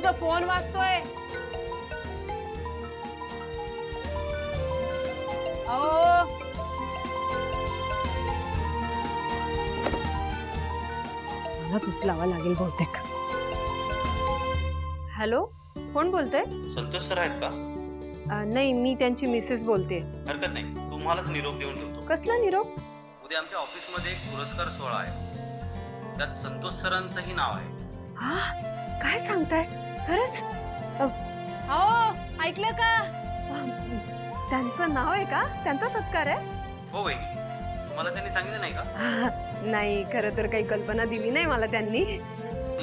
तुमचा फोन वाजतोय. अहो मलाच उचलावा लागेल बहुतेक. हॅलो, कोण बोलतंय? संतोष सर आहेत का? नाही, मी त्यांची मिसेस बोलते. हरकत नाही, तुम्हालाच निरोप देऊन ठेवतो. कसला निरोप? उद्या आमच्या ऑफिसमध्ये एक पुरस्कार सोहळा आहे, त्यात संतोष सरांचंही नाव आहे. हा, काय सांगताय? खरंच? हो, ऐकलं का? त्यांचं नाव आहे का? त्यांचा सत्कार आहे? हो वहिनी, तुम्हाला त्यांनी सांगितलं नाही का? नाही, खरं तर काही कल्पना दिली नाही मला त्यांनी.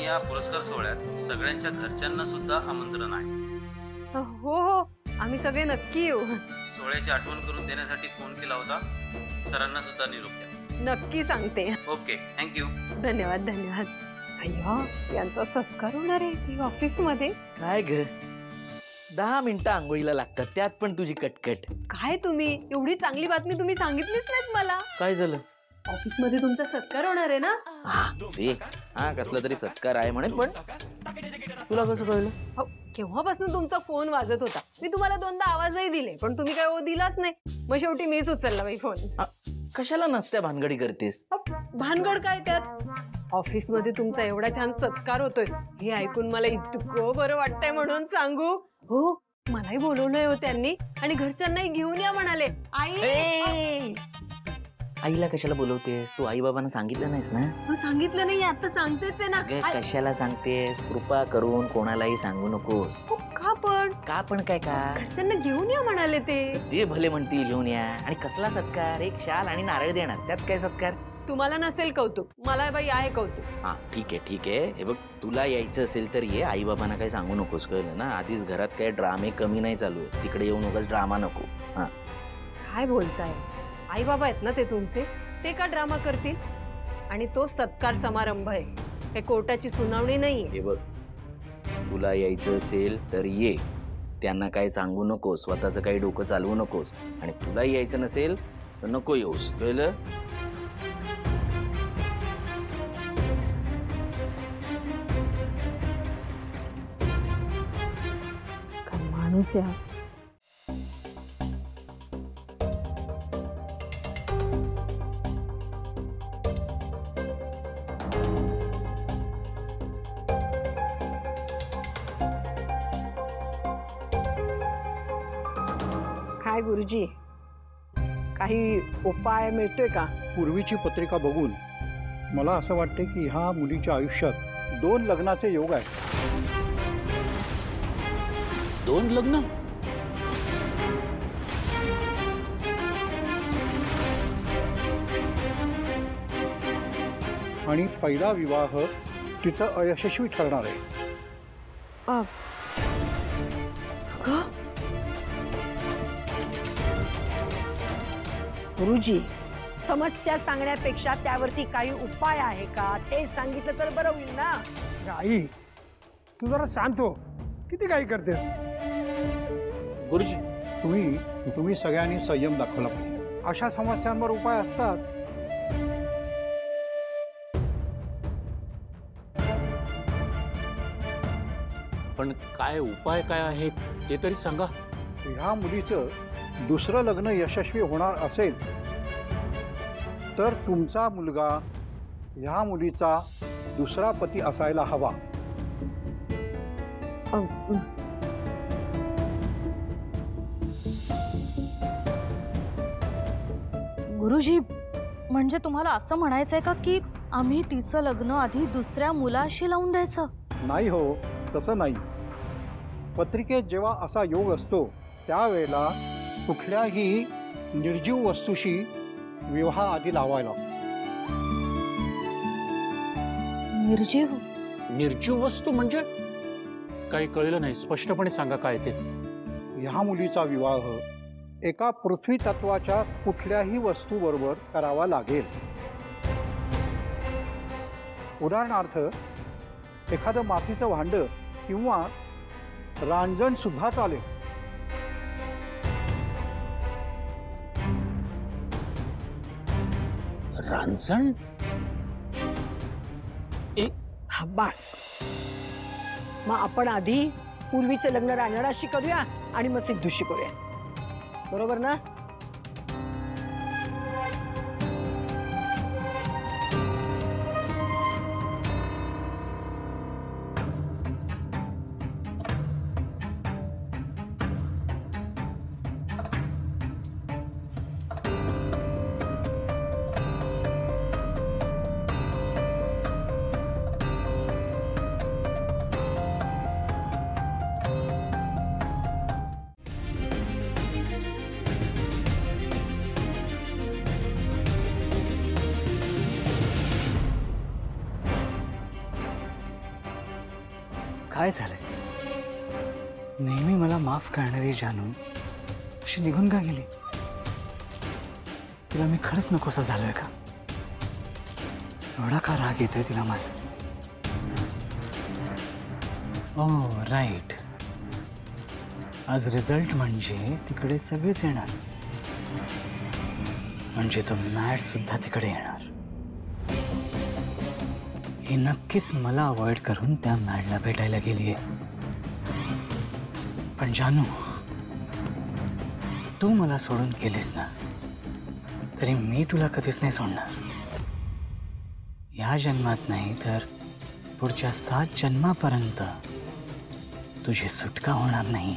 या पुरस्कार सोहळ्यात सगळ्यांच्या घरच्यांना सुद्धा आमंत्रण आहे. हो हो, आम्ही सगळे नक्की येऊ. सोहळ्याची आठवण करून देण्यासाठी फोन केला होता. सरांना सुद्धा निरोप द्या. नक्की सांगते. Okay, thank you. धन्यवाद धन्यवाद. अय्या, यांचा सत्कार होणार आहे ऑफिस मध्ये. काय ग, 10 मिनिटं आंघोळीला लागतात, त्यात पण तुझी कटकट. काय तुम्ही, एवढी चांगली बातमी तुम्ही सांगितलीच नाहीत मला. काय झालं? ऑफिस मध्ये तुमचा सत्कार होणार आहे ना? हा, कसला तरी सत्कार आहे म्हणे, पण तुला कसं कळलं? केव्हापासून तुमचा फोन वाजत होता. मी तुम्हाला 2दा आवाजही दिले, पण तुम्ही काय दिलाच नाही. मग शेवटी मीच उचलला बाई फोन. कशाला नसत्या भानगडी करतेस? भानगड काय त्यात? ऑफिस मध्ये तुमचा एवढा छान सत्कार होतोय हे ऐकून मला इतकं बरं वाटतंय म्हणून सांगू. हो, मलाही बोलवलंय हो त्यांनी, आणि घरच्यांनाही घेऊन या म्हणाले. आई, आईला कशाला बोलवतेस? तू आई बाबांना सांगितलं नाहीस ना? सांगितलं नाही, आता सांगतेच आहे ना. कशाला सांगतेस? कृपा करून कोणालाही सांगू नकोस. का पण? का पण काय? का घरच्यांना घेऊन या म्हणाले ते भले म्हणतील घेऊन या. आणि कसला सत्कार? एक शाल आणि नारळ देणार, त्यात काय सत्कार? तुम्हाला नसेल कौतुक, मला बाई आहे कौतुक. हा, ठीक आहे. हे बघ, तुला यायचं असेल तर ये. आई बाबांना काही सांगू नकोस, कळलं ना? आधीच घरात काही ड्रामे कमी नाही चालू, तिकडे येऊ नकोस, ड्रामा नको. हा, काय बोलताय? आई बाबा आहेत ना ते तुमचे, ते का ड्रामा करतील? आणि तो सत्कार समारंभ आहे, काही कोर्टाची सुनावणी नाहीये. हे बघ, तुला यायचं असेल तर ये. त्यांना काही सांगू नकोस, स्वतःचं काही डोकं चालवू नकोस. आणि तुला यायचं नसेल तर नको येऊस, कळलं? काय माणूस आहे. काय गुरुजी, काही उपाय मिळतोय का? पूर्वीची पत्रिका बघून मला असं वाटते की ह्या मुलीच्या आयुष्यात 2 लग्नाचे योग आहेत. 2 लग्न? आणि पहिला विवाह तिथं अयशस्वी ठरणार आहे. गुरुजी, समस्या सांगण्यापेक्षा त्यावरती काही उपाय आहे का ते सांगितलं तर बरं होईल ना. आई, तू जरा शांत हो. किती काही करतेस? गुरुजी, तुम्ही सगळ्यांनी संयम दाखवला पाहिजे. अशा समस्यांवर उपाय असतात. पण काय उपाय काय आहेत ते तरी सांगा. ह्या मुलीचं दुसरं लग्न यशस्वी होणार असेल तर तुमचा मुलगा ह्या मुलीचा दुसरा पती असायला हवा. गुरुजी, म्हणजे तुम्हाला असं म्हणायचंय का की आम्ही तिचं लग्न आधी दुसऱ्या मुलाशी लावून द्यायचं? नाही हो, तसं नाही. पत्रिकेत जेव्हा असा योग असतो त्यावेळेला कुठल्याही निर्जीव वस्तूशी विवाह आधी लावायला. निर्जीव वस्तू म्हणजे काही कळलं नाही, स्पष्टपणे सांगा काय ते. ह्या मुलीचा विवाह एका पृथ्वी तत्वाच्या कुठल्याही वस्तूबरोबर करावा लागेल. उदाहरणार्थ एखादं मातीचं भांड किंवा रांजण सुद्धा चालेल. रांजण? बस, मग आपण आधी पूर्वीचं लग्न रानडाशी करूया आणि मग सिद्धूशी करूया, बरोबर ना? काय झालंय? नेहमी मला माफ करणारी जानू अशी निघून का गेली? तिला मी खरंच नकोसा झालोय का? एवढा का राग येतोय तिला माझा? ओह राईट, आज रिझल्ट म्हणजे तिकडे सगळेच येणार, म्हणजे तो मॅड सुद्धा तिकडे येणार. ही नक्कीच मला अवॉइड करून त्या मॅडला भेटायला गेलीये. पण जानू, तू मला सोडून गेलीस ना, तरी मी तुला कधीच नाही सोडणार. या जन्मात नाही तर पुढच्या 7 जन्मापर्यंत तुझी सुटका होणार नाही.